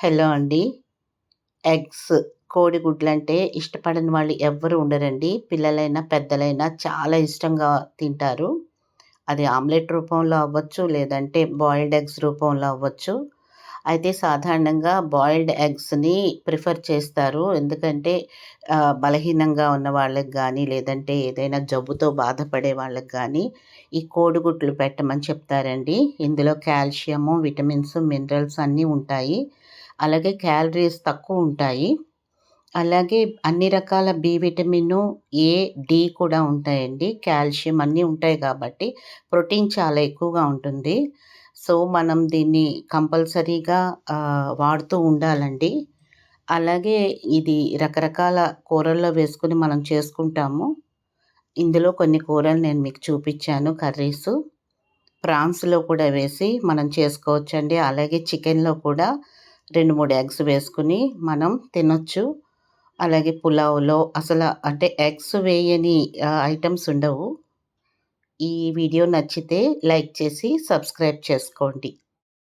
Hello అండి. Eggs, కోడిగుడ్లంటే ఇష్టపడని వాళ్ళు ఎవ్వరు ఉండరండి. పిల్లలైనా, పెద్దలైనా చాలా ఇష్టంగా తింటారు. అది ఆమ్లెట్ రూపంలో అవ్వచ్చు, లేదంటే బాయిల్డ్ ఎగ్స్ రూపంలో అవ్వచ్చు. అయితే సాధారణంగా బాయిల్డ్ ఎగ్స్‌ని ప్రిఫర్ చేస్తారు. ఎందుకంటే బలహీనంగా ఉన్న వాళ్ళకి గానీ, లేదంటే ఏదైనా జబ్బుతో బాధపడే వాళ్ళకి గానీ, ఈ కోడిగుడ్లు పెట్టమని చెప్తారండి. ఇందులో కాల్షియము, విటమిన్స్, మినరల్స్ అన్నీ ఉంటాయి. అలాగే క్యాలరీస్ తక్కువుంటాయి. అలాగే అన్ని రకాల బి విటమిను, ఏ, డి కూడా ఉంటాయండి. కాల్షియం అన్నీ ఉంటాయి కాబట్టి ప్రోటీన్ చాలా ఎక్కువగా ఉంటుంది. సో, మనం దీన్ని కంపల్సరీగా వాడుతూ ఉండాలండి. అలాగే ఇది రకరకాల కూరల్లో వేసుకొని మనం చేసుకుంటాము. ఇందులో కొన్ని కూరలు నేను మీకు చూపిచ్చాను కర్రీసు. ప్రాన్స్‌లో కూడా వేసి మనం చేసుకోవచ్చండి. అలాగే చికెన్‌లో కూడా 2, 3 ఎగ్స్ వేసుకొని మనం తినొచ్చు. అలాగే పులావ్‌లో అంటే ఎగ్స్ వేయని ఐటెమ్స్ ఉండవు. ఈ వీడియో నచ్చితే లైక్ చేసి సబ్స్క్రైబ్ చేసుకోండి.